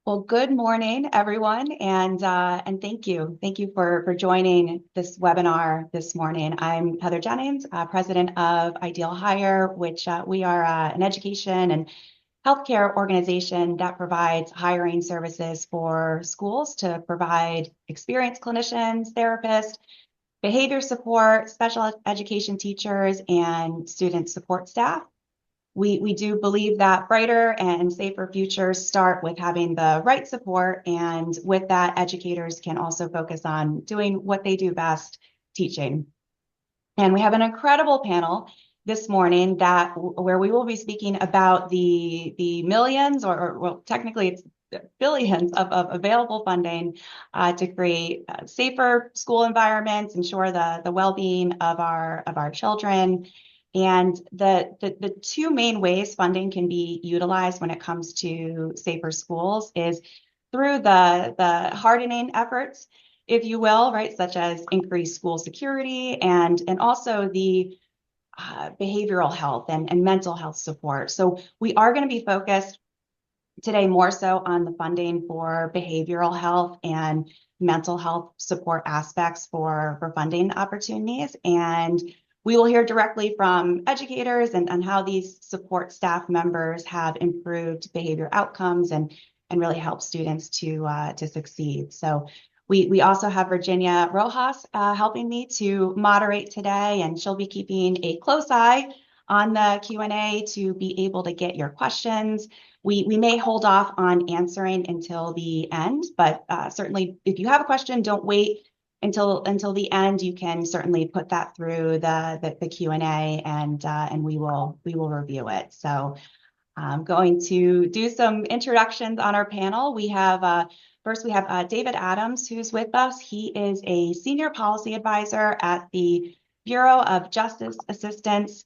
Well, good morning, everyone, and thank you. Thank you for joining this webinar this morning. I'm Heather Jennings, president of iDEAL Hire, which we are an education and healthcare organization that provides hiring services for schools to provide experienced clinicians, therapists, behavior support, special education teachers, and student support staff. We do believe that brighter and safer futures start with having the right support, and with that, educators can also focus on doing what they do best, teaching. And we have an incredible panel this morning where we will be speaking about the millions, or well, technically it's billions of available funding to create safer school environments, ensure the well-being of our children. And the two main ways funding can be utilized when it comes to safer schools is through the hardening efforts, if you will, right, such as increased school security and also the behavioral health and mental health support. So we are going to be focused today more so on the funding for behavioral health and mental health support aspects for funding opportunities. And we will hear directly from educators and how these support staff members have improved behavior outcomes and really help students to succeed. So we also have Virginia Rojas helping me to moderate today, and she'll be keeping a close eye on the Q&A to be able to get your questions. We may hold off on answering until the end, but certainly if you have a question, don't wait until the end. You can certainly put that through the Q&A, and we will review it. So I'm going to do some introductions on our panel. We have first we have David Adams, who's with us. He is a senior policy advisor at the Bureau of Justice Assistance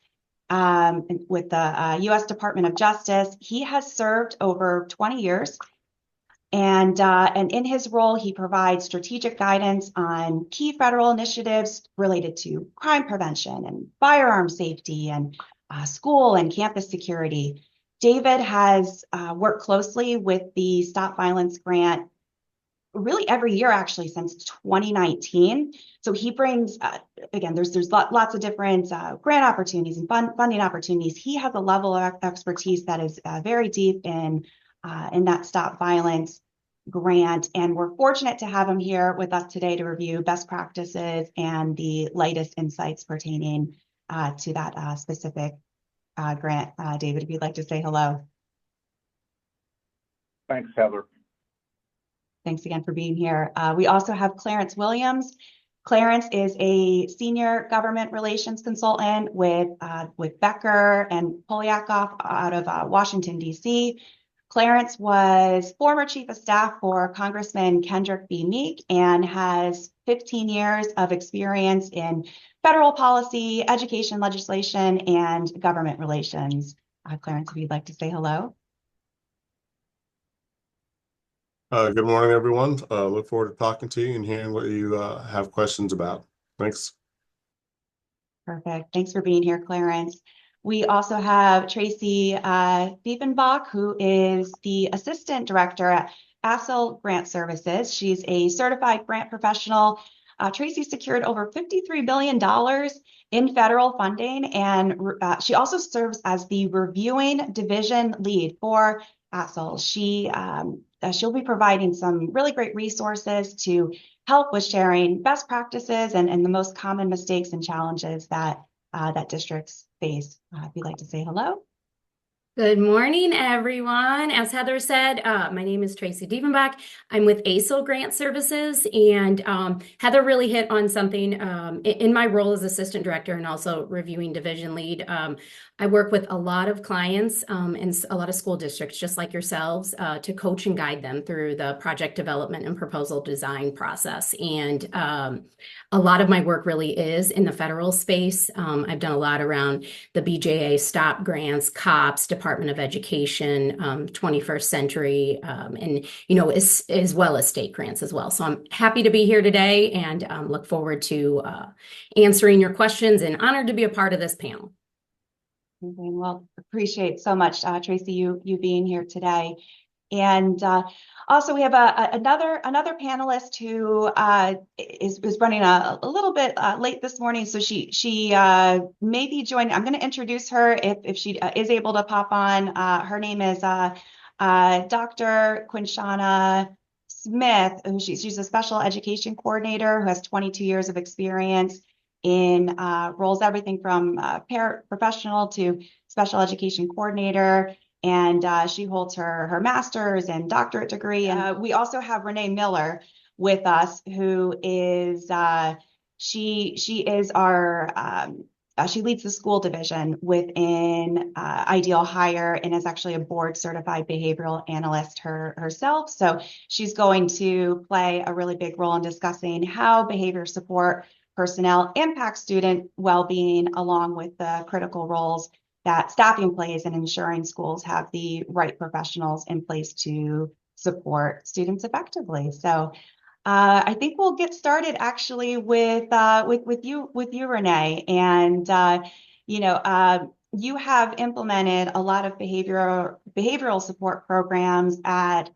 with the U.S. Department of Justice. He has served over 20 years. And in his role, he provides strategic guidance on key federal initiatives related to crime prevention and firearm safety and school and campus security. David has worked closely with the Stop Violence Grant really every year, actually, since 2019. So he brings, again, there's lots of different grant opportunities and funding opportunities. He has a level of expertise that is very deep in that Stop Violence grant, and we're fortunate to have him here with us today to review best practices and the latest insights pertaining to that specific grant. David, if you'd like to say hello. Thanks, Heather. Thanks again for being here. We also have Clarence Williams. Clarence is a senior government relations consultant with Becker and Polyakov out of Washington, D.C. Clarence was former chief of staff for Congressman Kendrick B. Meek and has 15 years of experience in federal policy, education legislation, and government relations. Clarence, if you'd like to say hello. Good morning, everyone. Look forward to talking to you and hearing what you have questions about. Thanks. Perfect. Thanks for being here, Clarence. We also have Tracy Diefenbach, who is the Assistant Director at iDEAL Grant Services. She's a certified grant professional. Tracy secured over $53 billion in federal funding, and she also serves as the reviewing division lead for iDEAL. She'll be providing some really great resources to help with sharing best practices and the most common mistakes and challenges that districts face. If you'd like to say hello. Good morning, everyone. As Heather said, my name is Tracy Diefenbach. I'm with iDEAL Grant Services, and Heather really hit on something in my role as assistant director and also reviewing division lead. I work with a lot of clients and a lot of school districts, just like yourselves, to coach and guide them through the project development and proposal design process. And a lot of my work really is in the federal space. I've done a lot around the BJA, STOP grants, COPS, Department of Education, 21st Century, and as well as state grants as well. So I'm happy to be here today and look forward to answering your questions, and honored to be a part of this panel. Well, appreciate so much, Tracy, you being here today. And also we have another panelist who is running a little bit late this morning, so she may be joining. I'm going to introduce her if she is able to pop on. Her name is Dr. Quinshana Smith. She's a special education coordinator who has 22 years of experience in roles everything from paraprofessional to special education coordinator. And she holds her master's and doctorate degree. And we also have Renee Miller with us, who is she is our she leads the school division within iDEAL Hire and is actually a board certified behavioral analyst herself. So she's going to play a really big role in discussing how behavior support personnel impact student well-being, along with the critical roles that staffing plays in ensuring schools have the right professionals in place to support students effectively. So I think we'll get started actually with you, Renee. And you have implemented a lot of behavioral support programs at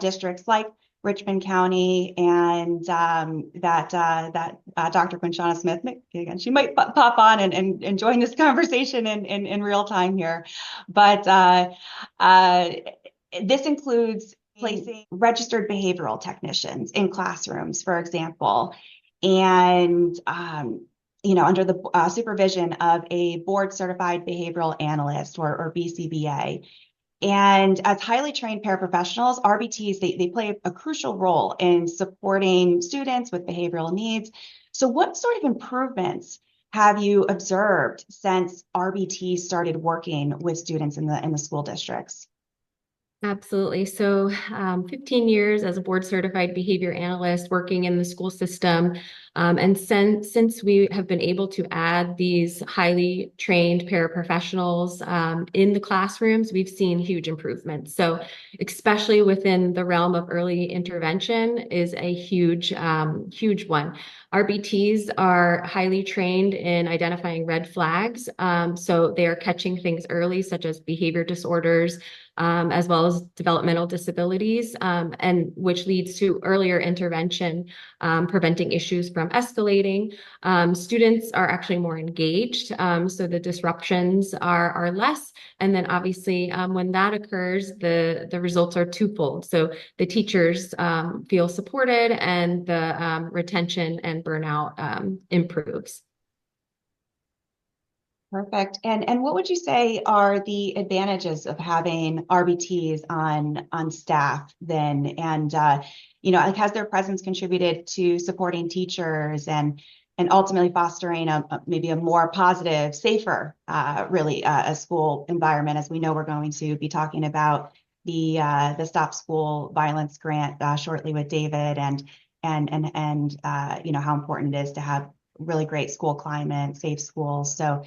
districts like Richmond County, and that Dr. Quinshana Smith, again, she might pop on and join this conversation in real time here. But this includes placing registered behavioral technicians in classrooms, for example, and under the supervision of a board certified behavioral analyst or BCBA. And as highly trained paraprofessionals, RBTs, they play a crucial role in supporting students with behavioral needs. So what sort of improvements have you observed since RBTs started working with students in the school districts? Absolutely. So 15 years as a board certified behavior analyst working in the school system. And since we have been able to add these highly trained paraprofessionals in the classrooms, we've seen huge improvements. So especially within the realm of early intervention is a huge one. RBTs are highly trained in identifying red flags. So they are catching things early, such as behavior disorders, as well as developmental disabilities, and which leads to earlier intervention, preventing issues from escalating. Students are actually more engaged, so the disruptions are less. And then obviously, when that occurs, the results are twofold. So the teachers feel supported, and the retention and burnout improves. Perfect. And what would you say are the advantages of having RBTs on staff then? And like, has their presence contributed to supporting teachers and ultimately fostering maybe a more positive, safer, a school environment? As we know, we're going to be talking about the Stop School Violence Grant shortly with David, and how important it is to have really great school climate, safe schools. So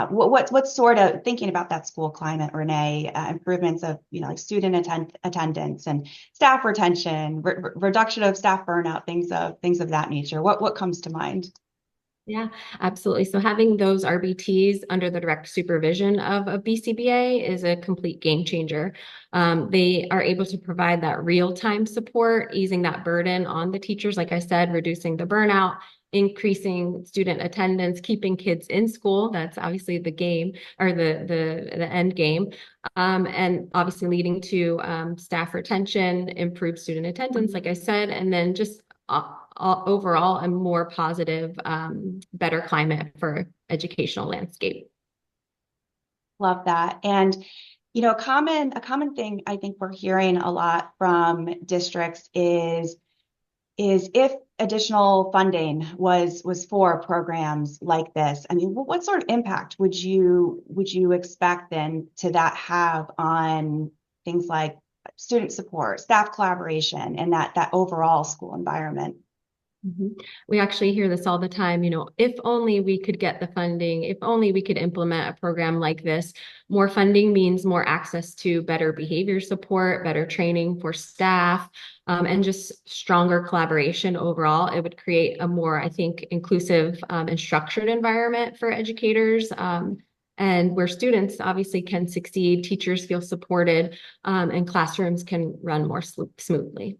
what's sort of thinking about that school climate, Renee, improvements of, like student attendance and staff retention, reduction of staff burnout, things of that nature. What comes to mind? Yeah, absolutely. So having those RBTs under the direct supervision of a BCBA is a complete game changer. They are able to provide that real-time support, easing that burden on the teachers, like I said, reducing the burnout, increasing student attendance, keeping kids in school. That's obviously the game, or the end game. And obviously leading to staff retention, improved student attendance, like I said, and then just overall a more positive, better climate for educational landscape. Love that. And a common thing I think we're hearing a lot from districts is if additional funding was for programs like this, I mean, what sort of impact would you expect then to that have on things like student support, staff collaboration, and that overall school environment? We actually hear this all the time, if only we could get the funding, if only we could implement a program like this. More funding means more access to better behavior support, better training for staff, and just stronger collaboration overall. It would create a more, I think, inclusive and structured environment for educators. and where students obviously can succeed, teachers feel supported, and classrooms can run more smoothly.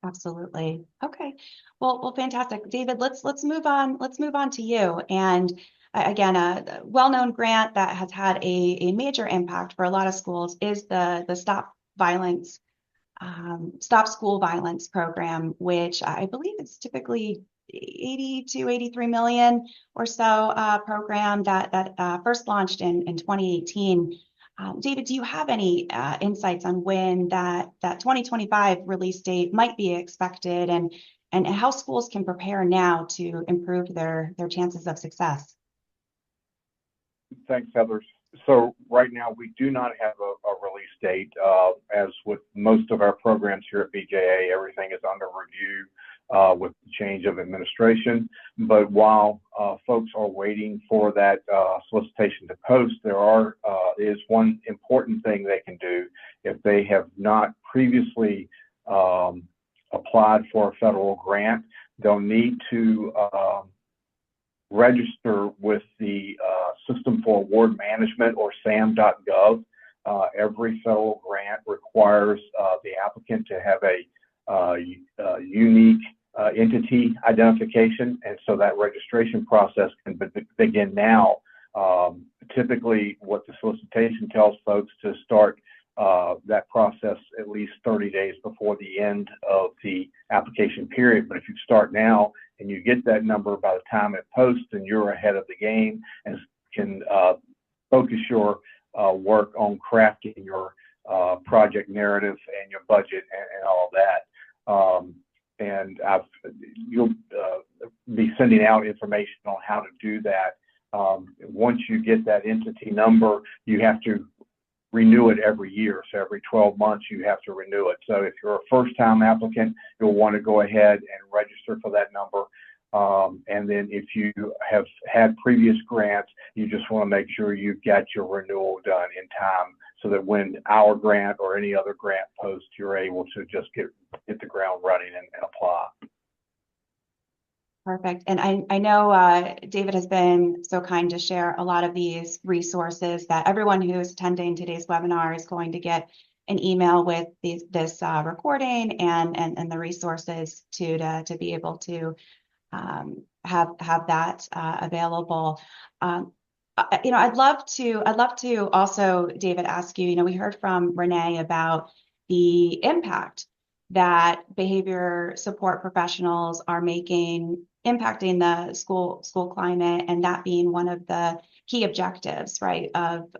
Absolutely. Okay. Well, fantastic. David, let's move on. Let's move on to you. And again, a well-known grant that has had a major impact for a lot of schools is the Stop School Violence program, which I believe is typically 80 to 83 million or so program that first launched in 2018. David, do you have any insights on when that 2025 release date might be expected, and how schools can prepare now to improve their chances of success? Thanks, Heather. So right now we do not have a release date. As with most of our programs here at BJA, everything is under review with the change of administration. But while folks are waiting for that solicitation to post, there is one important thing they can do. If they have not previously applied for a federal grant, they'll need to register with the System for Award Management, or SAM.gov. Every federal grant requires the applicant to have a unique entity identification, and so that registration process can begin now. Typically, what the solicitation tells folks to start that process at least 30 days before the end of the application period. But if you start now and you get that number by the time it posts, then you're ahead of the game and can focus your work on crafting your project narrative and your budget and all of that. And you'll be sending out information on how to do that. Once you get that entity number, you have to renew it every year. So every 12 months, you have to renew it. So if you're a first-time applicant, you'll want to go ahead and register for that number. And then if you have had previous grants, you just want to make sure you've got your renewal done in time so that when our grant or any other grant posts, you're able to just get the ground running and apply. Perfect. And I know David has been so kind to share a lot of these resources that everyone who is attending today's webinar is going to get an email with this recording and the resources to be able to have that available. I'd love to also, David, ask you, we heard from Renee about the impact that behavior support professionals are impacting the school climate, and that being one of the key objectives, right, of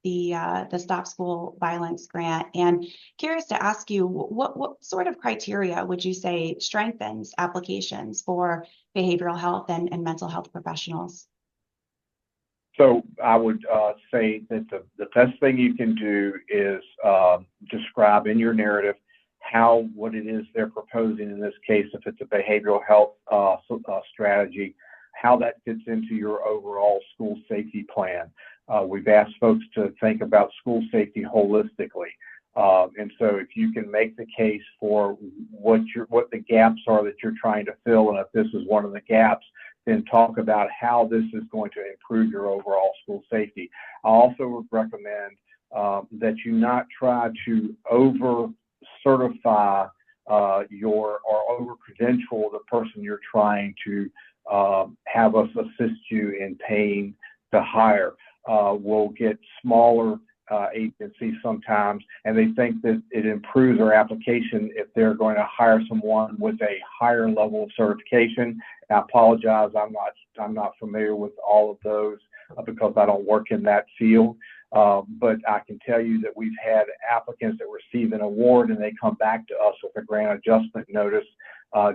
the Stop School Violence grant. And curious to ask you, what sort of criteria would you say strengthens applications for behavioral health and mental health professionals? So I would say that the best thing you can do is describe in your narrative what it is they're proposing. In this case, if it's a behavioral health strategy, how that fits into your overall school safety plan. We've asked folks to think about school safety holistically. And so if you can make the case for what the gaps are that you're trying to fill, and if this is one of the gaps, then talk about how this is going to improve your overall school safety. I also would recommend that you not try to over-certify or over-credential the person you're trying to have us assist you in paying to hire. We'll get smaller agencies sometimes, and they think that it improves their application if they're going to hire someone with a higher level of certification. I apologize, I'm not familiar with all of those because I don't work in that field. But I can tell you that we've had applicants that receive an award and they come back to us with a grant adjustment notice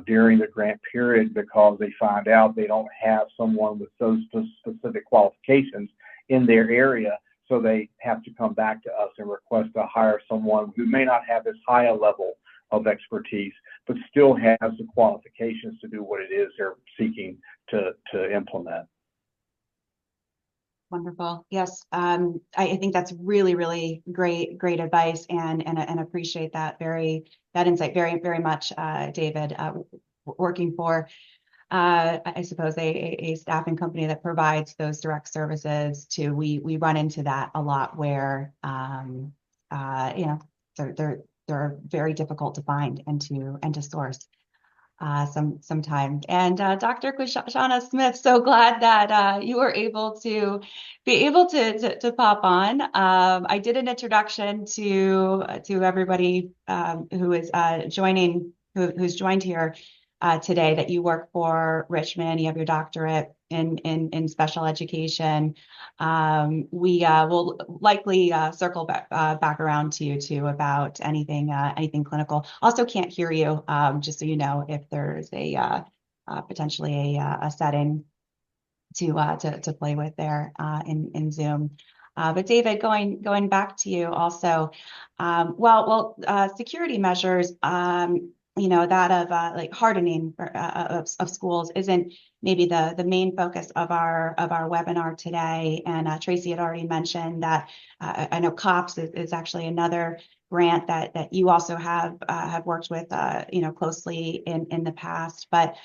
during the grant period because they find out they don't have someone with those specific qualifications in their area. So they have to come back to us and request to hire someone who may not have as high a level of expertise, but still has the qualifications to do what it is they're seeking to implement. Wonderful. Yes, I think that's really, really great advice, and appreciate that insight very, very much, David. Working for I suppose a staffing company that provides those direct services to, we run into that a lot where, you know, they're very difficult to find and to source. Sometimes. And Dr. Quishana Smith, so glad that you were able to pop on. I did an introduction to everybody who is who's joined here today, that you work for Richmond, you have your doctorate in special education. We will likely circle back around to you too about anything clinical. Also can't hear you, just so you know, if there's a potentially a setting to play with there in Zoom. But David, going back to you also, security measures, you know, that of like hardening of schools isn't maybe the main focus of our webinar today. And Tracy had already mentioned that I know COPS is actually another grant that you also have worked with you know, closely in the past. But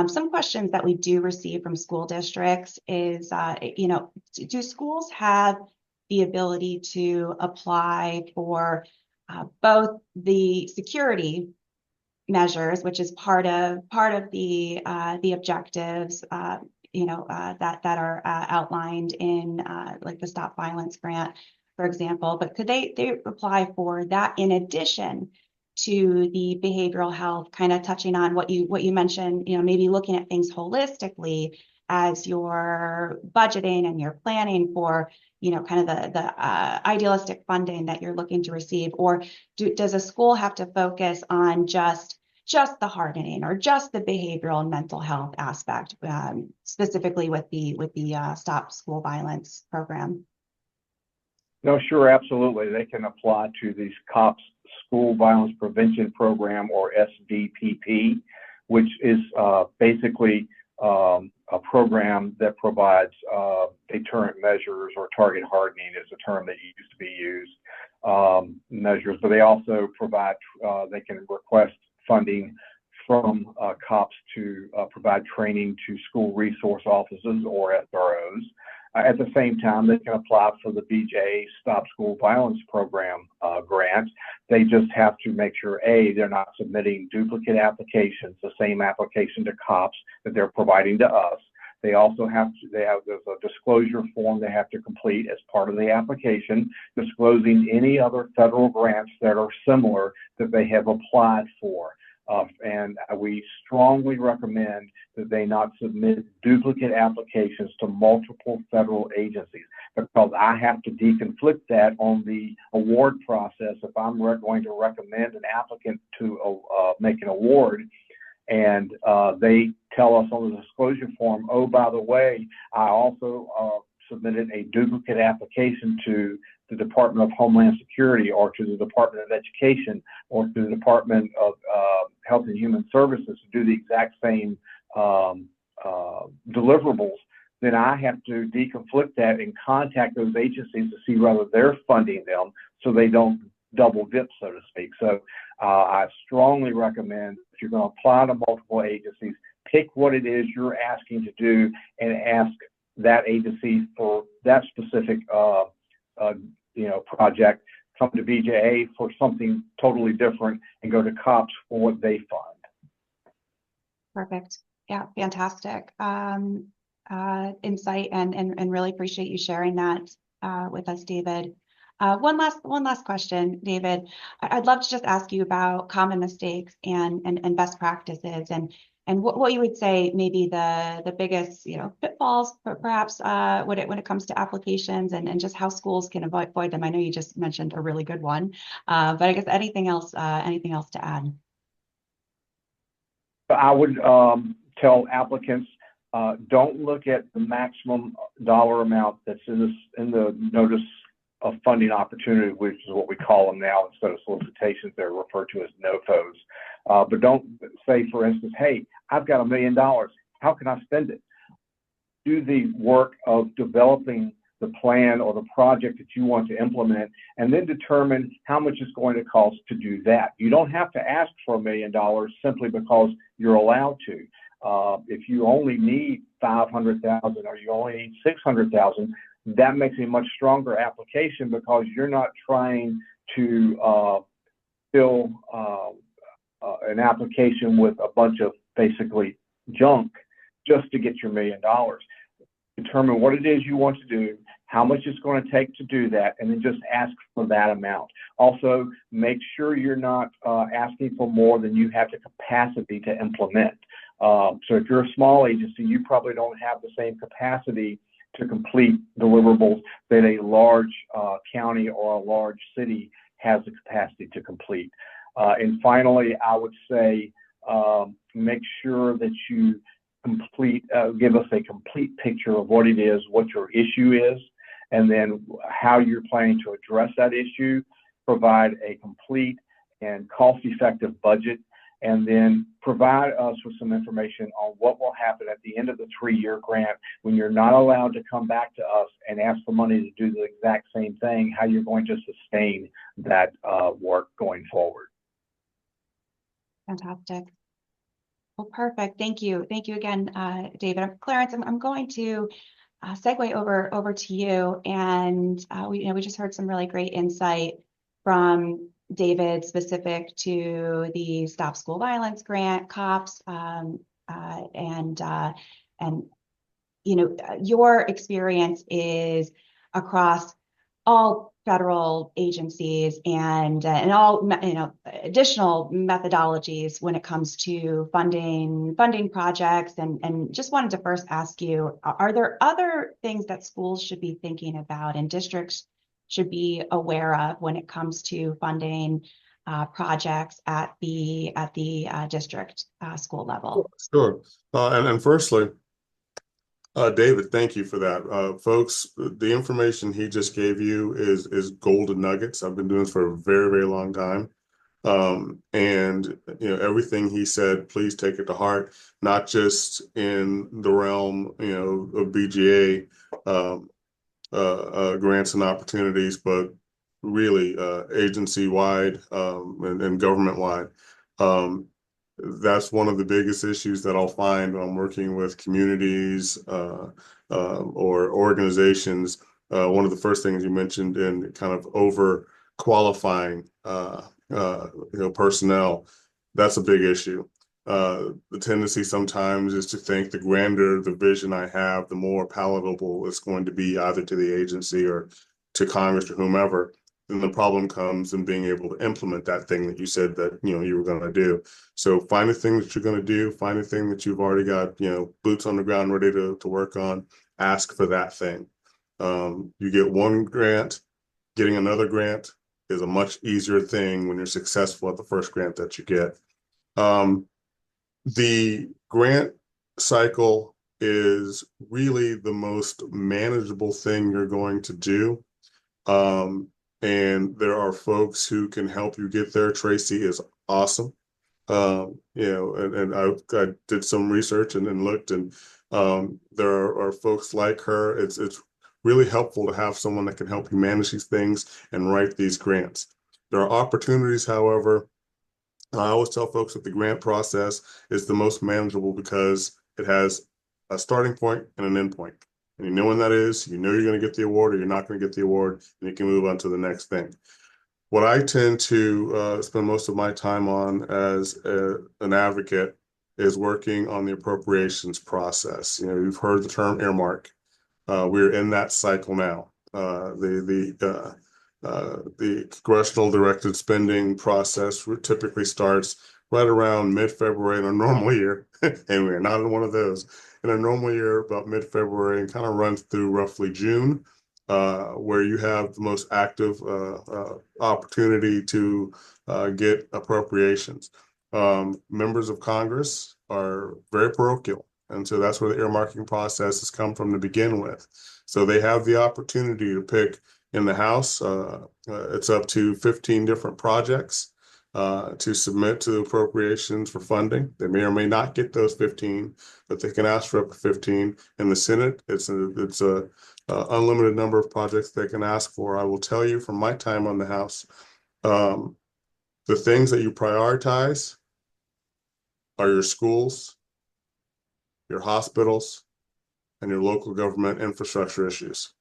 some questions that we do receive from school districts is you know, do schools have the ability to apply for both the security measures, which is part of the objectives, you know, that are outlined in like the Stop Violence grant, for example. But could they apply for that in addition to the behavioral health, kind of touching on what you mentioned, you know, maybe looking at things holistically as you're budgeting and you're planning for, you know, kind of the idealistic funding that you're looking to receive? Or does a school have to focus on just the hardening or just the behavioral and mental health aspect, specifically with the Stop School Violence program? No, sure, absolutely. They can apply to these COPS School Violence Prevention Program, or SVPP, which is basically a program that provides deterrent measures, or target hardening is a term that used to be used, measures. But they also provide, they can request funding from COPS to provide training to school resource officers, or SROs. At the same time, they can apply for the BJA Stop School Violence Program grant. They just have to make sure, A, they're not submitting duplicate applications, the same application to COPS that they're providing to us. They also have to, there's a disclosure form they have to complete as part of the application, disclosing any other federal grants that are similar that they have applied for. And we strongly recommend that they not submit duplicate applications to multiple federal agencies, because I have to deconflict that on the award process if I'm going to recommend an applicant to make an award. And they tell us on the disclosure form, oh, by the way, I also submitted a duplicate application to the Department of Homeland Security, or to the Department of Education, or to the Department of Health and Human Services to do the exact same deliverables. Then I have to deconflict that and contact those agencies to see whether they're funding them, so they don't double dip, so to speak. So I strongly recommend, if you're going to apply to multiple agencies, pick what it is you're asking to do and ask that agency for that specific project. Come to BJA for something totally different, and go to COPS for what they fund. Perfect. Yeah, fantastic insight, and really appreciate you sharing that with us, David. One last question, David. I'd love to just ask you about common mistakes and best practices, and what you would say maybe the biggest, you know, pitfalls perhaps when it comes to applications, and just how schools can avoid them. I know you just mentioned a really good one, but I guess anything else to add? I would tell applicants, don't look at the maximum dollar amount that's in the notice of funding opportunity, which is what we call them now. Instead of solicitations, they're referred to as NOFOs. But don't say, for instance, hey, I've got $1 million. How can I spend it? Do the work of developing the plan or the project that you want to implement, and then determine how much it's going to cost to do that. You don't have to ask for $1 million simply because you're allowed to. If you only need 500,000 or you only need 600,000, that makes a much stronger application because you're not trying to fill an application with a bunch of basically junk just to get your $1 million. Determine what it is you want to do, how much it's going to take to do that, and then just ask for that amount. Also, make sure you're not asking for more than you have the capacity to implement. So if you're a small agency, you probably don't have the same capacity to complete deliverables that a large county or a large city has the capacity to complete. And finally, I would say make sure that you give us a complete picture of what it is, what your issue is, and then how you're planning to address that issue. Provide a complete and cost-effective budget, and then provide us with some information on what will happen at the end of the 3-year grant when you're not allowed to come back to us and ask for money to do the exact same thing, how you're going to sustain that work going forward. Fantastic. Well, perfect. Thank you. Thank you again, David. Clarence, I'm going to segue over to you. And we just heard some really great insight from David specific to the Stop School Violence Grant, COPS, and your experience is across all federal agencies and all additional methodologies when it comes to funding projects, and just wanted to first ask you, are there other things that schools should be thinking about and districts should be aware of when it comes to funding projects at the district school level? Sure. And firstly, David, thank you for that. Folks, the information he just gave you is golden nuggets. I've been doing this for a very, very long time. And everything he said, please take it to heart, not just in the realm, of BGA grants and opportunities, but really agency-wide and government-wide. That's one of the biggest issues that I'll find when I'm working with communities or organizations. One of the first things you mentioned in kind of over qualifying personnel, that's a big issue. The tendency sometimes is to think the grander the vision I have, the more palatable it's going to be either to the agency or to Congress or whomever. Then the problem comes in being able to implement that thing that you said that you were going to do. So find a thing that you're going to do, find a thing that you've already got boots on the ground ready to work on. Ask for that thing. You get one grant, getting another grant is a much easier thing when you're successful at the first grant that you get. The grant cycle is really the most manageable thing you're going to do. And there are folks who can help you get there. Tracy is awesome. And I did some research and looked, and there are folks like her. It's really helpful to have someone that can help you manage these things and write these grants. There are opportunities, however. I always tell folks that the grant process is the most manageable because it has a starting point and an end point. And you know when that is, you're going to get the award or you're not going to get the award, and you can move on to the next thing. What I tend to spend most of my time on as an advocate is working on the appropriations process. You've heard the term earmark. We're in that cycle now. The congressional directed spending process typically starts right around mid-February in a normal year, and we're not in one of those. In a normal year, about mid-February, and kind of runs through roughly June, where you have the most active opportunity to get appropriations. Members of Congress are very parochial, and so that's where the earmarking process has come from to begin with. So they have the opportunity to pick in the House. It's up to 15 different projects to submit to the appropriations for funding. They may or may not get those 15, but they can ask for up to 15. In the Senate, it's a unlimited number of projects they can ask for. I will tell you from my time on the House, the things that you prioritize are your schools, your hospitals, and your local government infrastructure issues.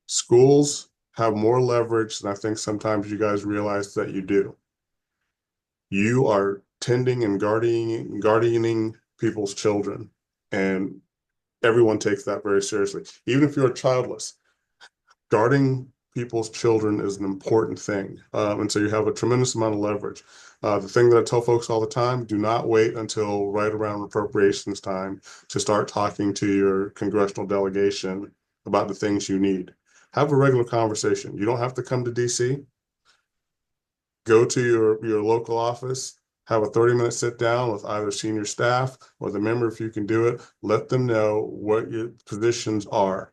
Schools have more leverage than I think sometimes you guys realize that you do. You are tending and guardianing people's children, and everyone takes that very seriously. Even if you're childless, guarding people's children is an important thing. And so you have a tremendous amount of leverage. The thing that I tell folks all the time, do not wait until right around appropriations time to start talking to your congressional delegation about the things you need. Have a regular conversation. You don't have to come to DC. Go to your local office, have a 30-minute sit down with either senior staff or the member if you can do it. Let them know what your positions are,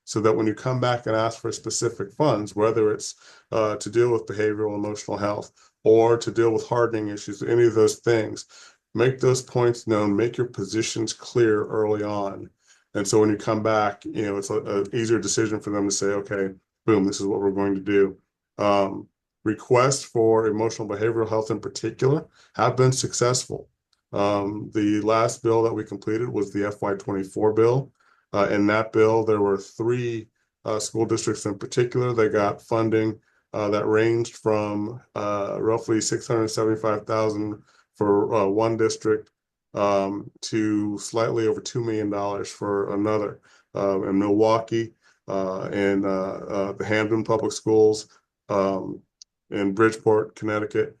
so that when you come back and ask for specific funds, whether it's to deal with behavioral emotional health or to deal with hardening issues, any of those things, make those points known, make your positions clear early on. And so when you come back, it's an easier decision for them to say, okay, boom, this is what we're going to do. Requests for emotional behavioral health in particular have been successful. The last bill that we completed was the FY24 bill. In that bill, there were 3 school districts in particular that got funding that ranged from roughly $675,000 for one district to slightly over $2 million for another. In Milwaukee, and the Hamden Public Schools, in Bridgeport, Connecticut.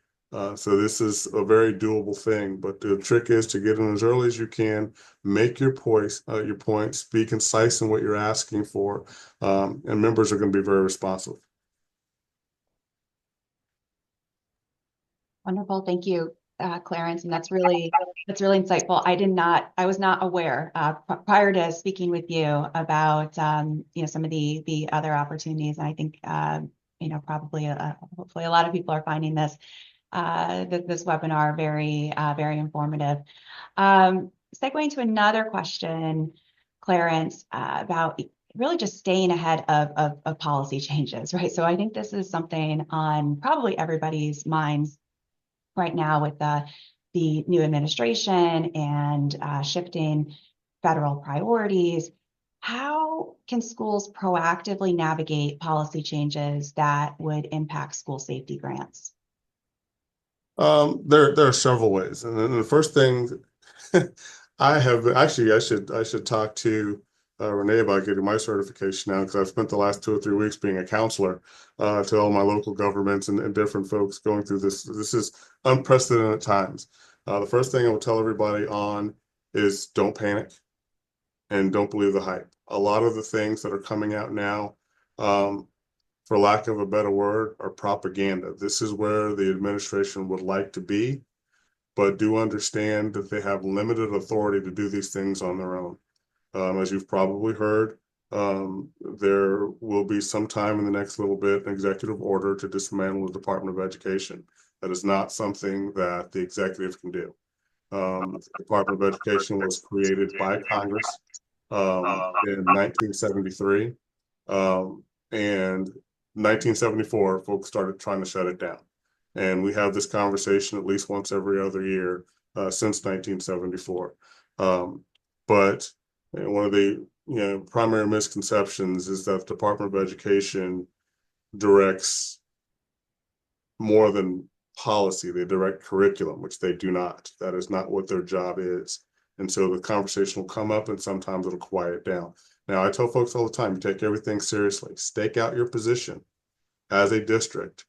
So this is a very doable thing, but the trick is to get in as early as you can, make your points, be concise in what you're asking for, and members are going to be very responsive. Wonderful. Thank you, Clarence. And that's really insightful. I was not aware prior to speaking with you about, some of the other opportunities. And I think, probably hopefully a lot of people are finding this webinar very informative. Segueing to another question, Clarence, about really just staying ahead of policy changes, right? So I think this is something on probably everybody's minds right now with the new administration and shifting federal priorities. How can schools proactively navigate policy changes that would impact school safety grants? There are several ways, and then the first thing I should talk to Renee about getting my certification now, because I've spent the last 2 or 3 weeks being a counselor to all my local governments and different folks going through this. This is unprecedented times. The first thing I will tell everybody on is don't panic and don't believe the hype. A lot of the things that are coming out now, for lack of a better word, are propaganda. This is where the administration would like to be, but do understand that they have limited authority to do these things on their own. As you've probably heard, there will be some time in the next little bit an executive order to dismantle the Department of Education. That is not something that the executive can do. The Department of Education was created by Congress in 1973, and 1974, folks started trying to shut it down. And we have this conversation at least once every other year since 1974. But one of the primary misconceptions is that the Department of Education directs more than policy. They direct curriculum, which they do not. That is not what their job is. And so the conversation will come up and sometimes it'll quiet down. Now, I tell folks all the time, you take everything seriously. Stake out your position as a district.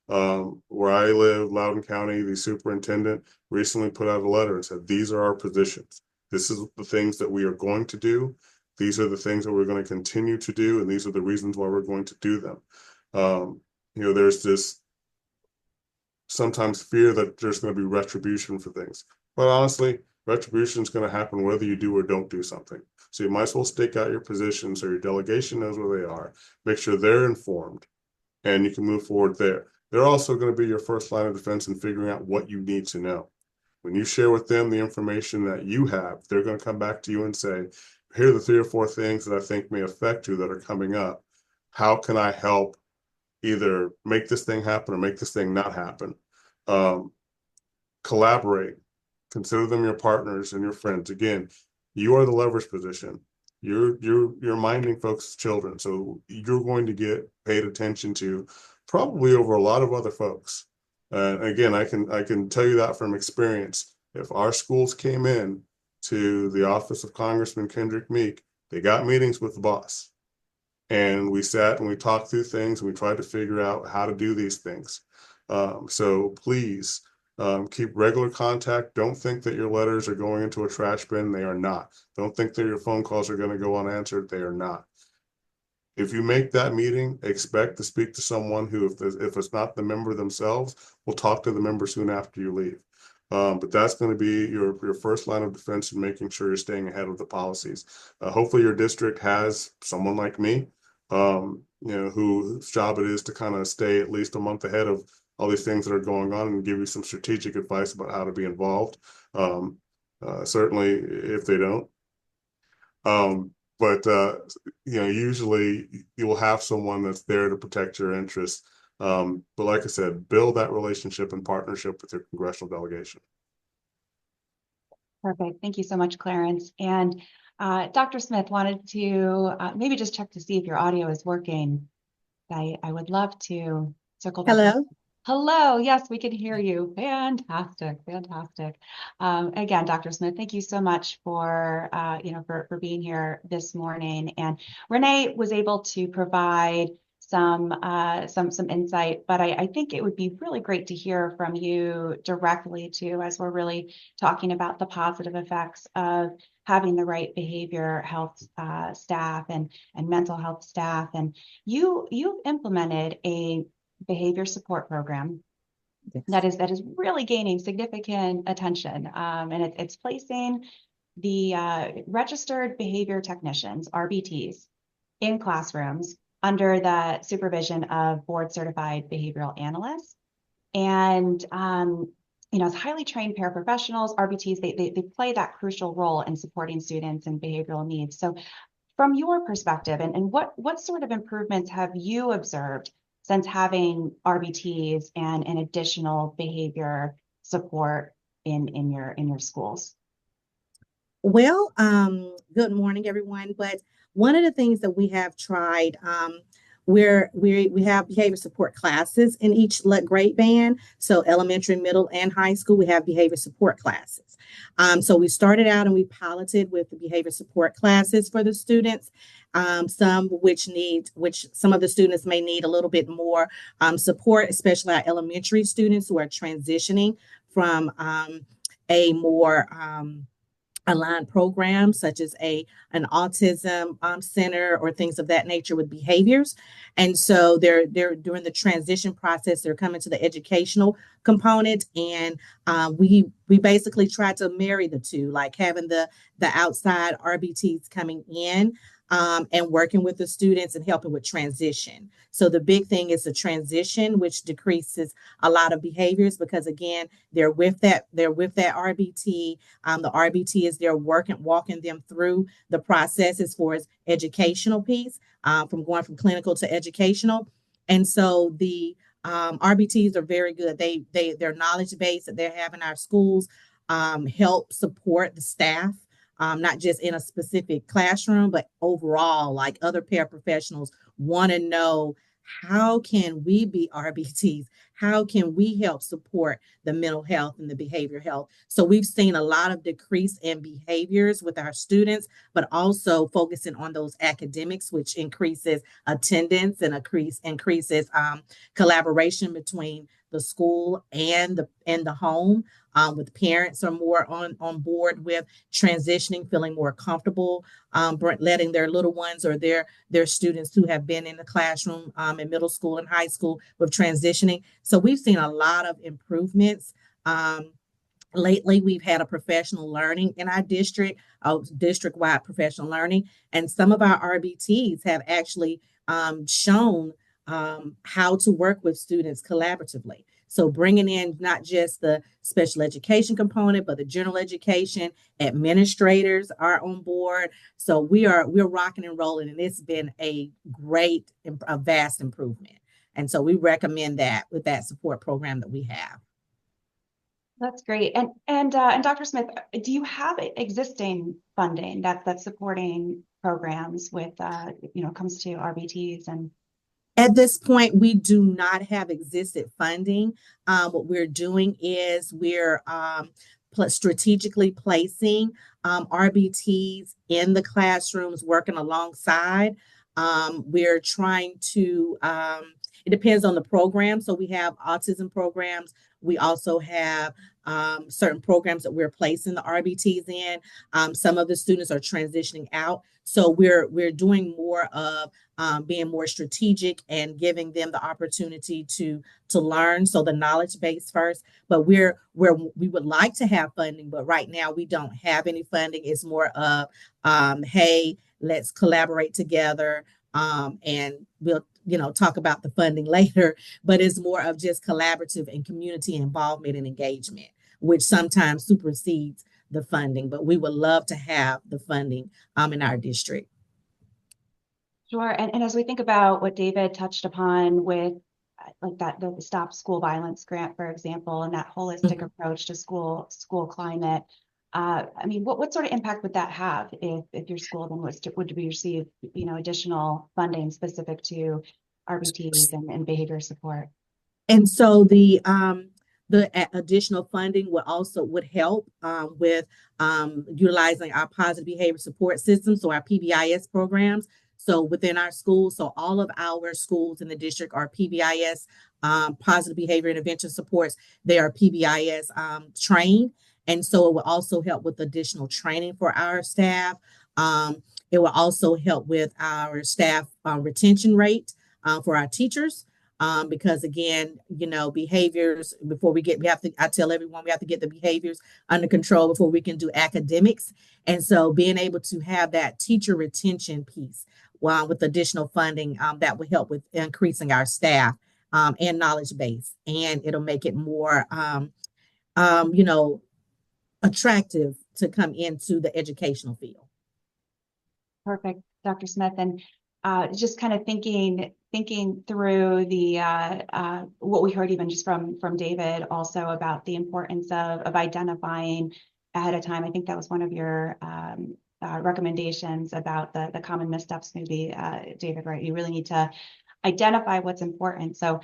Where I live, Loudoun County, the superintendent recently put out a letter and said, these are our positions. This is the things that we are going to do. These are the things that we're going to continue to do. And these are the reasons why we're going to do them. There's this sometimes fear that there's going to be retribution for things. But honestly, retribution is going to happen whether you do or don't do something. So you might as well stake out your position so your delegation knows where they are, make sure they're informed, and you can move forward there. They're also going to be your first line of defense in figuring out what you need to know. When you share with them the information that you have, they're going to come back to you and say, here are the 3 or 4 things that I think may affect you that are coming up. How can I help either make this thing happen or make this thing not happen? Collaborate. Consider them your partners and your friends. Again, you are the leverage position. You're minding folks' children, so you're going to get paid attention to probably over a lot of other folks. Again, I can tell you that from experience. If our schools came in to the office of Congressman Kendrick Meek, they got meetings with the boss, and we sat and we talked through things, and we tried to figure out how to do these things. So please keep regular contact. Don't think that your letters are going into a trash bin. They are not. Don't think that your phone calls are going to go unanswered. They are not. If you make that meeting, expect to speak to someone who, if it's not the member themselves, will talk to the member soon after you leave. But that's going to be your first line of defense in making sure you're staying ahead of the policies. Hopefully your district has someone like me, whose job it is to kind of stay at least a month ahead of all these things that are going on and give you some strategic advice about how to be involved. Certainly if they don't. But usually you will have someone that's there to protect your interests. But like I said, build that relationship and partnership with your congressional delegation. Perfect. Thank you so much, Clarence. And Dr. Smith, wanted to maybe just check to see if your audio is working. I would love to circle back. Hello. Hello. Yes, we can hear you. Fantastic. Fantastic. Again, Dr. Smith, thank you so much for for being here this morning. And Renee was able to provide some insight, but I think it would be really great to hear from you directly too, as we're really talking about the positive effects of having the right behavior health staff and mental health staff. And you've implemented a behavior support program that is really gaining significant attention, and it's placing the registered behavior technicians, RBTs, in classrooms under the supervision of board certified behavioral analysts. And as highly trained paraprofessionals, RBTs, they play that crucial role in supporting students and behavioral needs. So from your perspective, and what sort of improvements have you observed since having RBTs and an additional behavior support in your schools? Well, good morning, everyone. But one of the things that we have tried, we have behavior support classes in each grade band. So elementary, middle, and high school, we have behavior support classes. So we started out and we piloted with the behavior support classes for the students. Some of the students may need a little bit more support, especially our elementary students who are transitioning from a more aligned program, such as an autism center or things of that nature with behaviors. And so they're during the transition process, they're coming to the educational component, and we basically try to marry the two, like having the outside RBTs coming in and working with the students and helping with transition. So the big thing is the transition, which decreases a lot of behaviors because, again, they're with that RBT. The RBT is there walking them through the process as far as educational piece, from going from clinical to educational. And so the RBTs are very good. Their knowledge base that they have in our schools help support the staff. Not just in a specific classroom, but overall, like other paraprofessionals want to know, how can we be RBTs? How can we help support the mental health and the behavioral health? So we've seen a lot of decrease in behaviors with our students, but also focusing on those academics, which increases attendance and increases collaboration between the school and the home. With parents are more on board with transitioning, feeling more comfortable, letting their little ones or their students who have been in the classroom in middle school and high school with transitioning. So we've seen a lot of improvements. Lately, we've had a professional learning in our district-wide professional learning, and some of our RBTs have actually shown how to work with students collaboratively. So bringing in not just the special education component, but the general education, administrators are on board. So we're rocking and rolling, and it's been a vast improvement. And so we recommend that with that support program that we have. That's great. And Dr. Smith, do you have existing funding that's supporting programs with comes to RBTs and At this point, we do not have existing funding. What we're doing is we're strategically placing RBTs in the classrooms, working alongside. We're trying to, it depends on the program. So we have autism programs. We also have certain programs that we're placing the RBTs in. Some of the students are transitioning out. So we're doing more of being more strategic and giving them the opportunity to learn. So the knowledge base first, but we would like to have funding, but right now we don't have any funding. It's more of, hey, let's collaborate together, and we'll talk about the funding later. But it's more of just collaborative and community involvement and engagement, which sometimes supersedes the funding. But we would love to have the funding in our district. Sure. And as we think about what David touched upon with like the Stop School Violence grant, for example, and that holistic approach to school climate, I mean, what sort of impact would that have if your school then would receive additional funding specific to RBTs and behavior support? And so the additional funding would help with utilizing our positive behavior support system, so our PBIS programs. So within our schools, so all of our schools in the district are PBIS, positive behavior intervention supports. They are PBIS trained. And so it will also help with additional training for our staff. It will also help with our staff retention rate for our teachers. Because again, behaviors I tell everyone we have to get the behaviors under control before we can do academics. And so being able to have that teacher retention piece with additional funding, that will help with increasing our staff and knowledge base. And it'll make it more, attractive to come into the educational field. Perfect, Dr. Smith. And just kind of thinking through the what we heard even just from David also about the importance of identifying ahead of time. I think that was one of your recommendations about the common missteps, maybe, David, right? You really need to identify what's important. So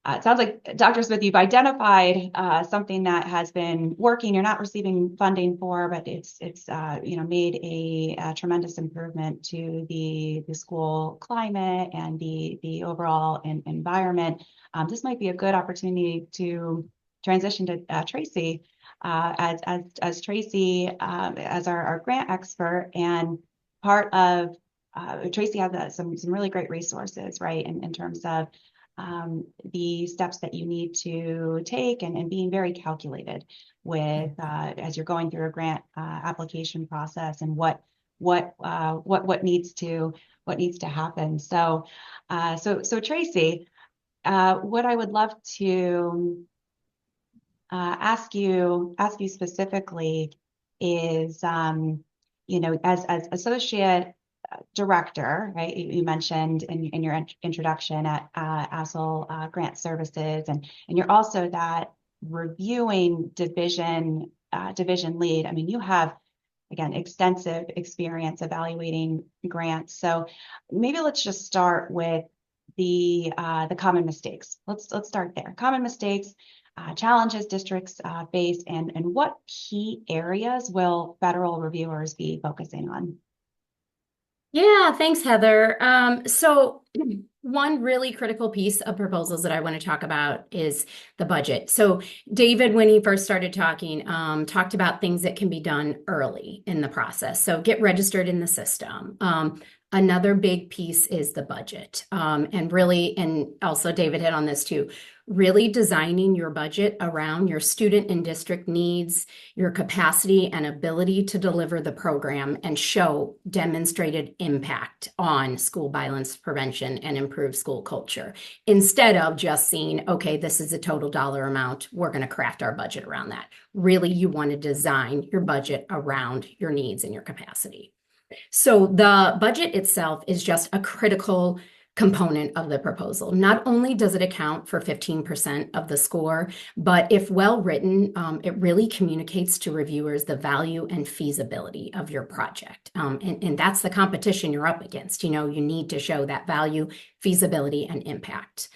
it sounds like, Dr. Smith, you've identified something that has been working, you're not receiving funding for, but it's made a tremendous improvement to the school climate and the overall environment. This might be a good opportunity to transition to Tracy, as Tracy as our grant expert, and part of Tracy has some really great resources, right, in terms of the steps that you need to take and being very calculated with as you're going through a grant application process and what needs to happen. So Tracy, what I would love to ask you specifically is as associate director, right? You mentioned in your introduction at ASL Grant Services, and you're also that reviewing division lead. I mean, you have, again, extensive experience evaluating grants. So maybe let's just start with the common mistakes. Let's start there. Common mistakes, challenges districts face, and what key areas will federal reviewers be focusing on? Yeah, thanks, Heather. So one really critical piece of proposals that I want to talk about is the budget. So David, when he first started talking, talked about things that can be done early in the process. So get registered in the system. Another big piece is the budget. And also David hit on this too, really designing your budget around your student and district needs, your capacity and ability to deliver the program and show demonstrated impact on school violence prevention and improve school culture, instead of just seeing, okay, this is a total dollar amount, we're going to craft our budget around that. Really, you want to design your budget around your needs and your capacity. So the budget itself is just a critical component of the proposal. Not only does it account for 15% of the score, but if well written, it really communicates to reviewers the value and feasibility of your project. And that's the competition you're up against. You need to show that value, feasibility, and impact.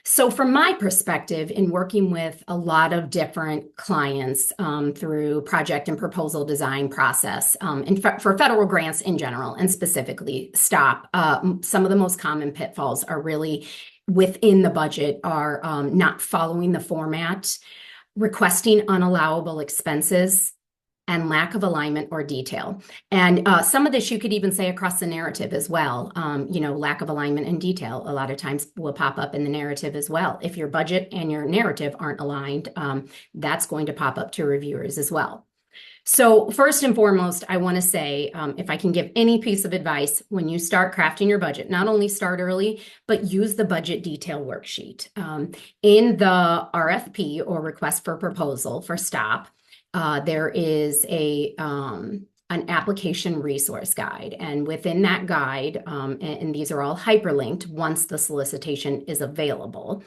So from my perspective, in working with a lot of different clients through project and proposal design process, and for federal grants in general, and specifically STOP, some of the most common pitfalls are really within the budget are not following the format, requesting unallowable expenses, and lack of alignment or detail. And some of this you could even say across the narrative as well. Lack of alignment and detail a lot of times will pop up in the narrative as well. If your budget and your narrative aren't aligned, that's going to pop up to reviewers as well. So first and foremost, I want to say, if I can give any piece of advice when you start crafting your budget, not only start early, but use the budget detail worksheet. In the RFP or request for proposal for STOP, there is an application resource guide, and within that guide, and these are all hyperlinked once the solicitation is available.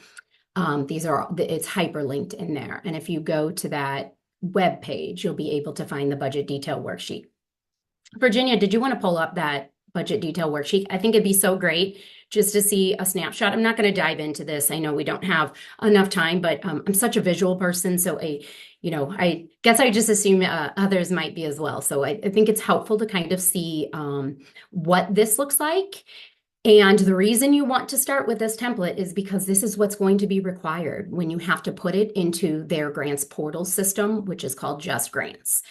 It's hyperlinked in there, and if you go to that web page, you'll be able to find the budget detail worksheet. Virginia, did you want to pull up that budget detail worksheet? I think it'd be so great just to see a snapshot. I'm not going to dive into this. I know we don't have enough time, but I'm such a visual person, so I guess I just assume others might be as well. So I think it's helpful to kind of see what this looks like. And the reason you want to start with this template is because this is what's going to be required when you have to put it into their grants portal system, which is called Just Grants.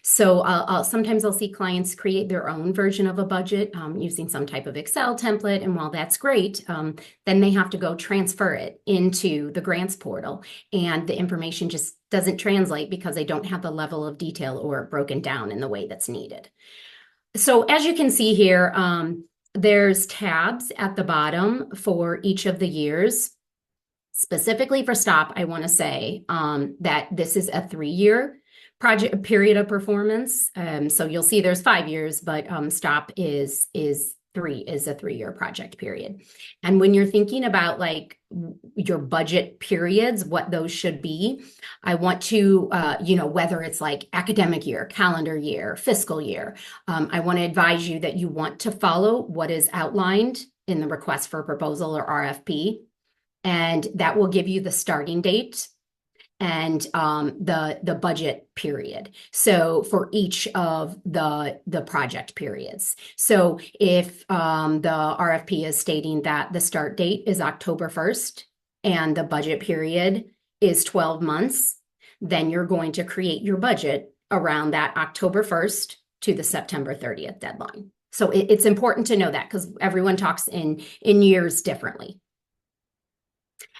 Sometimes I'll see clients create their own version of a budget using some type of Excel template. And while that's great, then they have to go transfer it into the grants portal. And the information just doesn't translate because they don't have the level of detail or broken down in the way that's needed. So as you can see here, there's tabs at the bottom for each of the years. Specifically for STOP, I want to say that this is a 3-year project period of performance. So you'll see there's 5 years, but STOP is a 3-year project period. And when you're thinking about like your budget periods, what those should be, I want to, whether it's like academic year, calendar year, fiscal year, I want to advise you that you want to follow what is outlined in the request for proposal or RFP. And that will give you the starting date and the budget period. So for each of the project periods. So if the RFP is stating that the start date is October 1st and the budget period is 12 months, then you're going to create your budget around that October 1st to the September 30th deadline. So it's important to know that because everyone talks in years differently.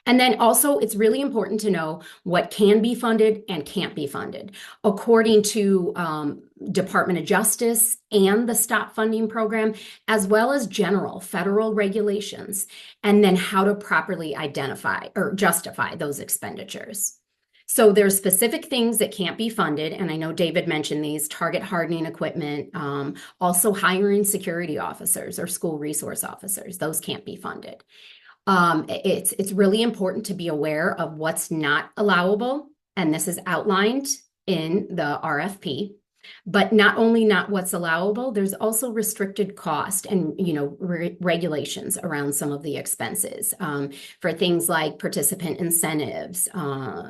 And then also, it's really important to know what can be funded and can't be funded. According to Department of Justice and the STOP funding program, as well as general federal regulations, and then how to properly identify or justify those expenditures. So there's specific things that can't be funded, and I know David mentioned these: target hardening equipment, also hiring security officers or school resource officers. Those can't be funded. It's really important to be aware of what's not allowable, and this is outlined in the RFP. But not only not what's allowable, there's also restricted cost and regulations around some of the expenses for things like participant incentives,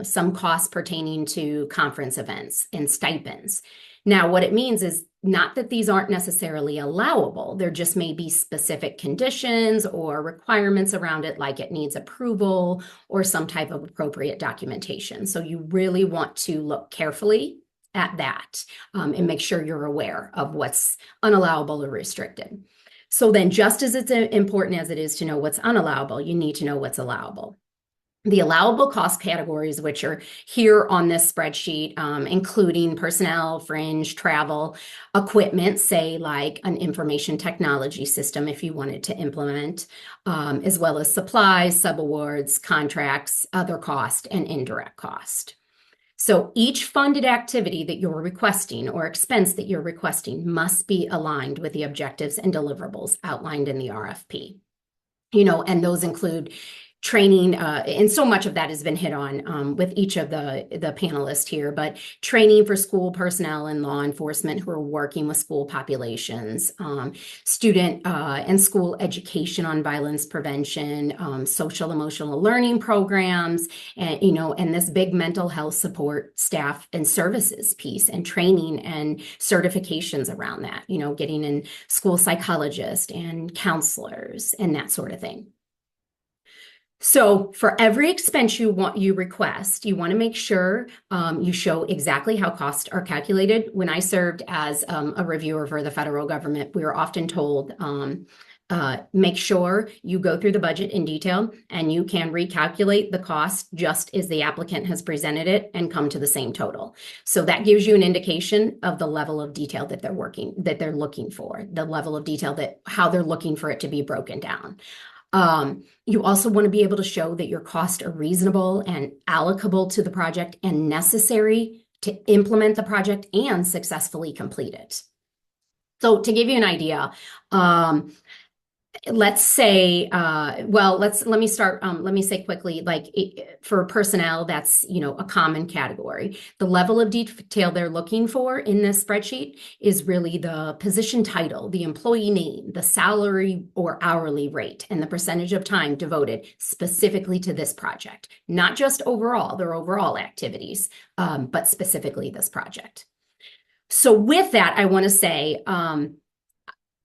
some costs pertaining to conference events and stipends. Now, what it means is not that these aren't necessarily allowable. There just may be specific conditions or requirements around it, like it needs approval or some type of appropriate documentation. So you really want to look carefully at that and make sure you're aware of what's unallowable or restricted. So then, just as it's important as it is to know what's unallowable, you need to know what's allowable. The allowable cost categories, which are here on this spreadsheet, including personnel, fringe, travel, equipment, say like an information technology system if you wanted to implement, as well as supplies, subawards, contracts, other cost, and indirect cost. So each funded activity that you're requesting or expense that you're requesting must be aligned with the objectives and deliverables outlined in the RFP. And those include training, and so much of that has been hit on with each of the panelists here, but training for school personnel and law enforcement who are working with school populations, student and school education on violence prevention, social emotional learning programs, and and this big mental health support staff and services piece, and training and certifications around that, getting in school psychologists and counselors and that sort of thing. So for every expense you request, you want to make sure you show exactly how costs are calculated. When I served as a reviewer for the federal government, we were often told, make sure you go through the budget in detail and you can recalculate the cost just as the applicant has presented it and come to the same total. So that gives you an indication of the level of detail that they're looking for, the level of detail how they're looking for it to be broken down. You also want to be able to show that your costs are reasonable and allocable to the project and necessary to implement the project and successfully complete it. So to give you an idea, let's say, let me say quickly, like for personnel, that's, a common category. The level of detail they're looking for in this spreadsheet is really the position title, the employee name, the salary or hourly rate, and the percentage of time devoted specifically to this project, not just their overall activities, but specifically this project. So with that, I want to say,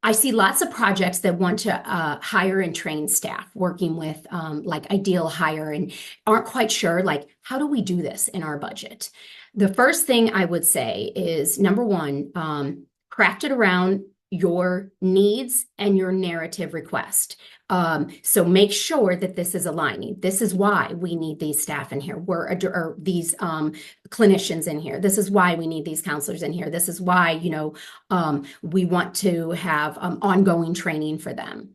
I see lots of projects that want to hire and train staff working with like iDEAL Hire and aren't quite sure, like, how do we do this in our budget? The first thing I would say is, number one, craft it around your needs and your narrative request. So make sure that this is aligning. This is why we need these staff in here. Or these clinicians in here. This is why we need these counselors in here. This is why, we want to have ongoing training for them.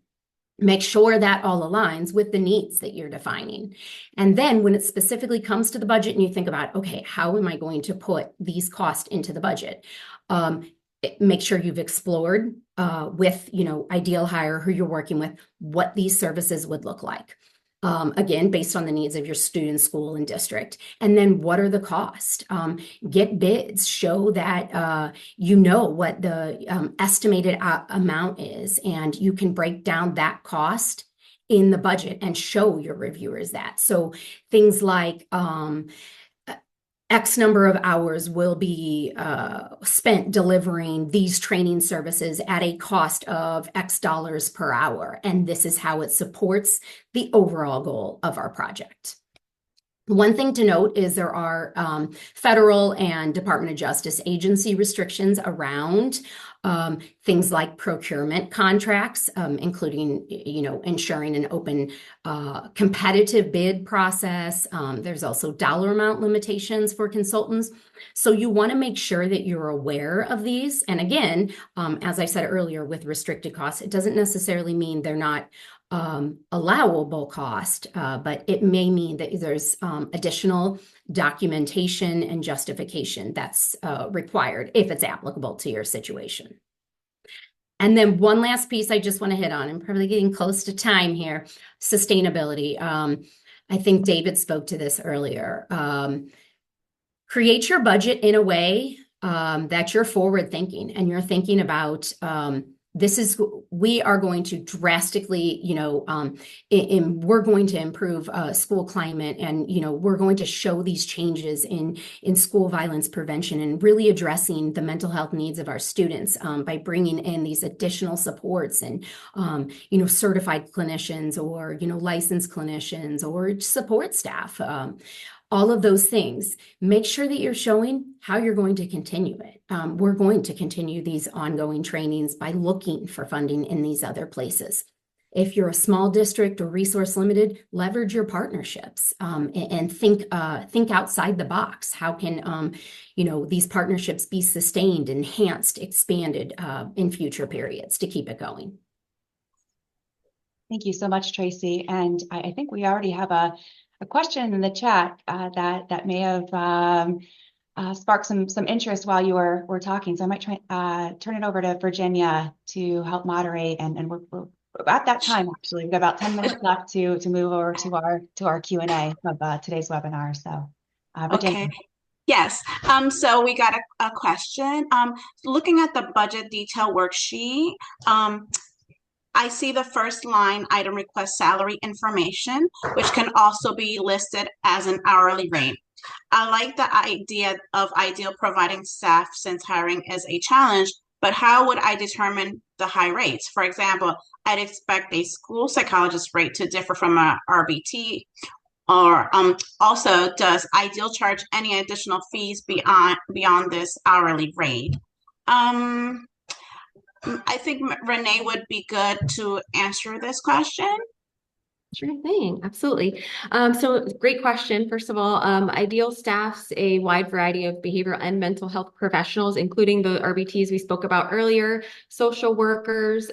Make sure that all aligns with the needs that you're defining. And then when it specifically comes to the budget and you think about, okay, how am I going to put these costs into the budget? Make sure you've explored with, iDEAL Hire, who you're working with, what these services would look like. Again, based on the needs of your student, school, and district. And then what are the costs? Get bids, show that what the estimated amount is, and you can break down that cost in the budget and show your reviewers that. So things like X number of hours will be spent delivering these training services at a cost of X dollars per hour. And this is how it supports the overall goal of our project. One thing to note is there are federal and Department of Justice agency restrictions around things like procurement contracts, including, ensuring an open competitive bid process. There's also dollar amount limitations for consultants. So you want to make sure that you're aware of these. And again, as I said earlier, with restricted costs, it doesn't necessarily mean they're not allowable cost, but it may mean that there's additional documentation and justification that's required if it's applicable to your situation. And then one last piece I just want to hit on, I'm probably getting close to time here, sustainability. I think David spoke to this earlier. Create your budget in a way that you're forward thinking and you're thinking about we are going to drastically, we're going to improve school climate, and, we're going to show these changes in school violence prevention and really addressing the mental health needs of our students by bringing in these additional supports and, certified clinicians or, licensed clinicians or support staff. All of those things, make sure that you're showing how you're going to continue it. We're going to continue these ongoing trainings by looking for funding in these other places. If you're a small district or resource limited, leverage your partnerships and think outside the box. How can these partnerships be sustained, enhanced, expanded in future periods to keep it going? Thank you so much, Tracy. And I think we already have a question in the chat that may have sparked some interest while you were talking. So I might try turn it over to Virginia to help moderate, and we're at that time. Actually, we've got about 10 minutes left to move over to our Q&A of today's webinar. So, Virginia. Okay. Yes. So we got a question. Looking at the budget detail worksheet, I see the first line item request salary information, which can also be listed as an hourly rate. I like the idea of iDEAL providing staff since hiring is a challenge, but how would I determine the high rates? For example, I'd expect a school psychologist rate to differ from a RBT. Or also, does iDEAL charge any additional fees beyond this hourly rate? I think Renee would be good to answer this question. Sure thing, absolutely. So great question. First of all, iDEAL staffs a wide variety of behavioral and mental health professionals, including the RBTs we spoke about earlier, social workers,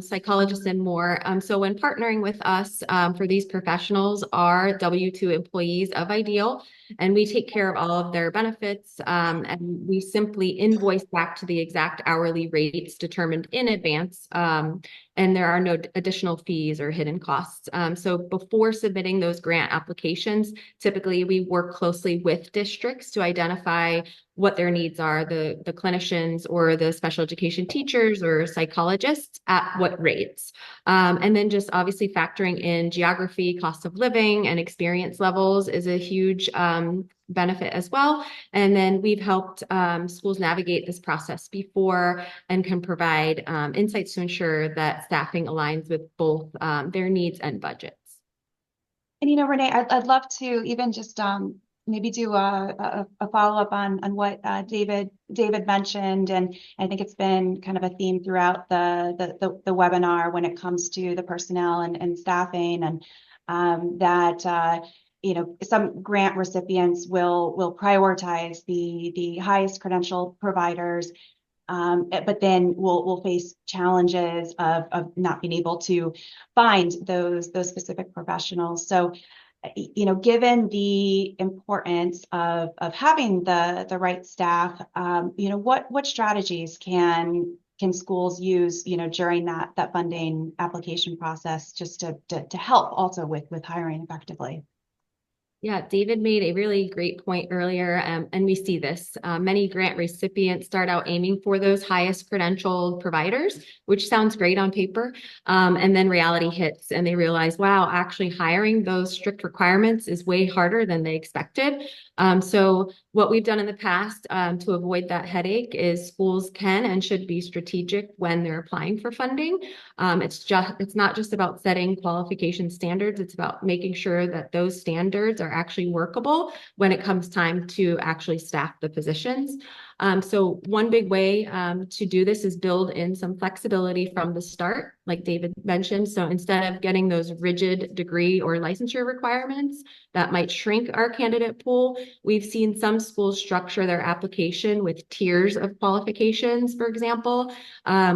psychologists, and more. So when partnering with us for these professionals are W-2 employees of iDEAL, and we take care of all of their benefits, and we simply invoice back to the exact hourly rates determined in advance. And there are no additional fees or hidden costs. So before submitting those grant applications, typically we work closely with districts to identify what their needs are, the clinicians or the special education teachers or psychologists at what rates. And then just obviously factoring in geography, cost of living, and experience levels is a huge benefit as well. And then we've helped schools navigate this process before and can provide insights to ensure that staffing aligns with both their needs and budgets. And Renee, I'd love to even just maybe do a follow-up on what David mentioned, and I think it's been kind of a theme throughout the webinar when it comes to the personnel and staffing, and that some grant recipients will prioritize the highest credential providers, but then we'll face challenges of not being able to find those specific professionals. So, given the importance of having the right staff, what strategies can schools use, during that funding application process, just to help also with hiring effectively? Yeah, David made a really great point earlier, and we see this. Many grant recipients start out aiming for those highest credentialed providers, which sounds great on paper, and then reality hits and they realize, wow, actually hiring those strict requirements is way harder than they expected. So what we've done in the past to avoid that headache is schools can and should be strategic when they're applying for funding. It's not just about setting qualification standards, it's about making sure that those standards are actually workable when it comes time to actually staff the positions. So one big way to do this is build in some flexibility from the start, like David mentioned. So instead of getting those rigid degree or licensure requirements that might shrink our candidate pool, we've seen some schools structure their application with tiers of qualifications, for example,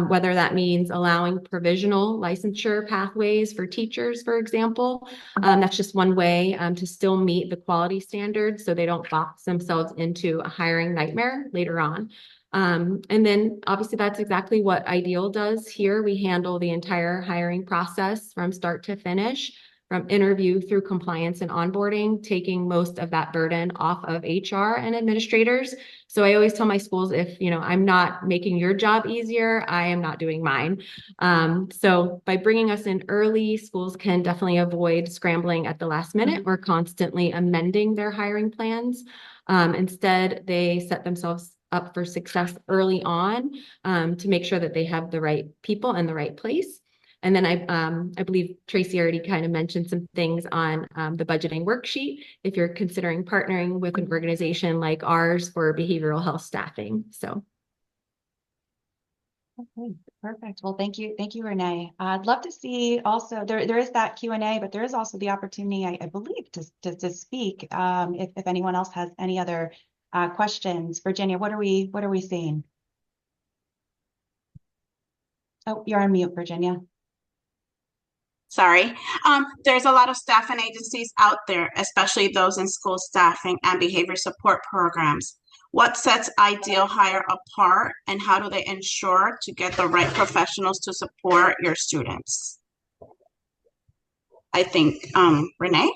whether that means allowing provisional licensure pathways for teachers, for example. That's just one way to still meet the quality standards so they don't box themselves into a hiring nightmare later on. And then obviously that's exactly what iDEAL does here. We handle the entire hiring process from start to finish, from interview through compliance and onboarding, taking most of that burden off of HR and administrators. So I always tell my schools, if I'm not making your job easier, I am not doing mine. So by bringing us in early, schools can definitely avoid scrambling at the last minute or constantly amending their hiring plans. Instead, they set themselves up for success early on to make sure that they have the right people in the right place. And then I believe Tracy already kind of mentioned some things on the budgeting worksheet if you're considering partnering with an organization like ours for behavioral health staffing. So. Okay, perfect. Well, thank you, Renee. I'd love to see also there is that Q&A, but there is also the opportunity, I believe, to speak if anyone else has any other questions. Virginia, what are we seeing? Oh, you're on mute, Virginia. Sorry. There's a lot of staffing agencies out there, especially those in school staffing and behavior support programs. What sets iDEAL Hire apart, and how do they ensure to get the right professionals to support your students? I think, Renee?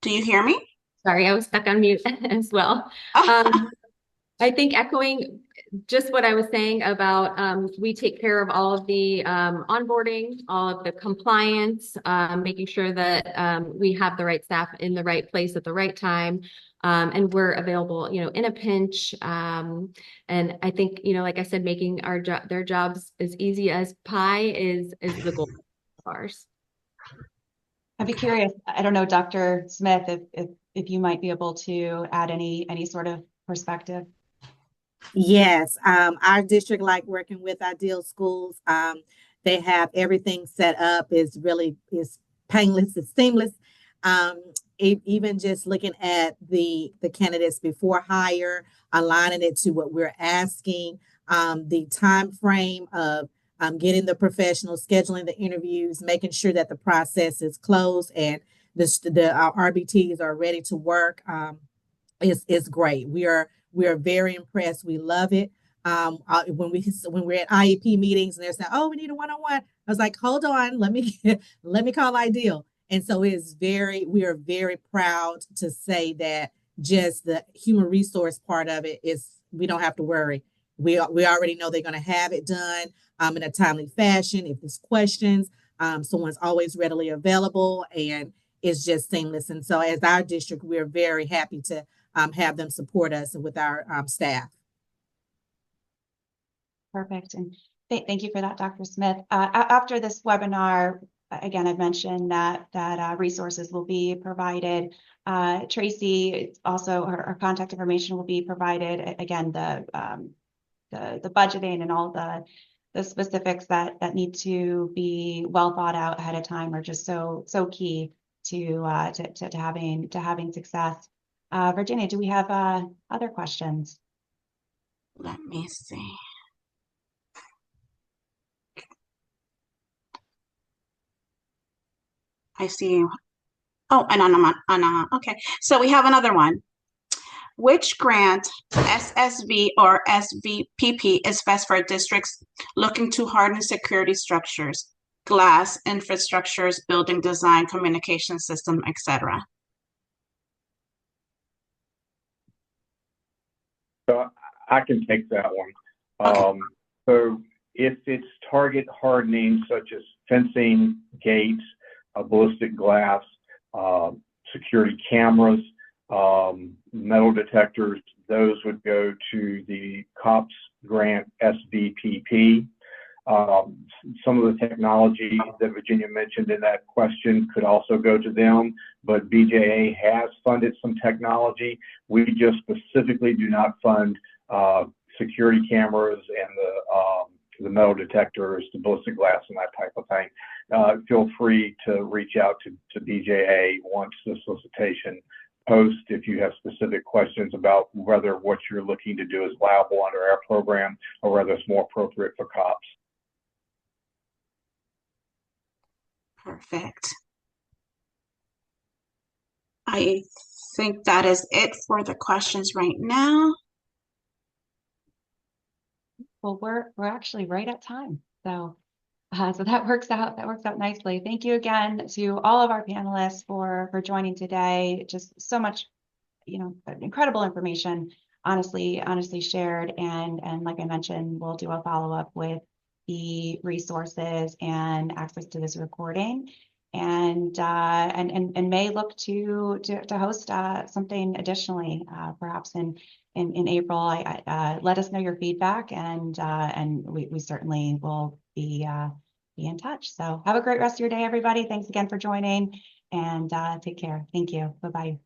Do you hear me? Sorry, I was stuck on mute as well. I think echoing just what I was saying about we take care of all of the onboarding, all of the compliance, making sure that we have the right staff in the right place at the right time, and we're available, in a pinch. And I think, like I said, making their jobs as easy as pie is the goal of ours. I'd be curious. I don't know, Dr. Smith, if you might be able to add any sort of perspective. Yes, our district like working with iDEAL schools. They have everything set up is painless, it's seamless. Even just looking at the candidates before hire, aligning it to what we're asking, the time frame of getting the professionals, scheduling the interviews, making sure that the our RBTs are ready to work. Is great. We are very impressed. We love it. When we're at IEP meetings and they're saying, "Oh, we need a one-on-one," I was like, "Hold on, let me call iDEAL." And so we are very proud to say that just the human resource part of it is we don't have to worry. We already know they're going to have it done in a timely fashion. If there's questions, someone's always readily available, and it's just seamless. And so as our district, we're very happy to have them support us with our staff. Perfect. And thank you for that, Dr. Smith. After this webinar, again, I've mentioned that resources will be provided. Tracy, also her contact information will be provided. Again, the budgeting and all the specifics that need to be well thought out ahead of time are just so key to having success. Virginia, do we have other questions? Let me see. I see. Oh, and okay. So we have another one. Which grant, SSV or SVPP, is best for districts looking to harden security structures, glass infrastructures, building design, communication system, etc.? So I can take that one. Okay. So if it's target hardening, such as fencing, gates, ballistic glass, security cameras, metal detectors, those would go to the COPS grant SVPP. Some of the technology that Virginia mentioned in that question could also go to them, but BJA has funded some technology. We just specifically do not fund security cameras and the metal detectors, the ballistic glass, and that type of thing. Feel free to reach out to BJA once the solicitation post if you have specific questions about whether what you're looking to do is allowable under our program or whether it's more appropriate for COPS. Perfect. I think that is it for the questions right now. Well, we're actually right at time, so that works out nicely. Thank you again to all of our panelists for joining today. Just so much, incredible information, honestly shared, and like I mentioned, we'll do a follow-up with the resources and access to this recording, and may look to host something additionally, perhaps in April. Let us know your feedback, and we certainly will be in touch. So have a great rest of your day, everybody. Thanks again for joining, and take care. Thank you. Bye-bye.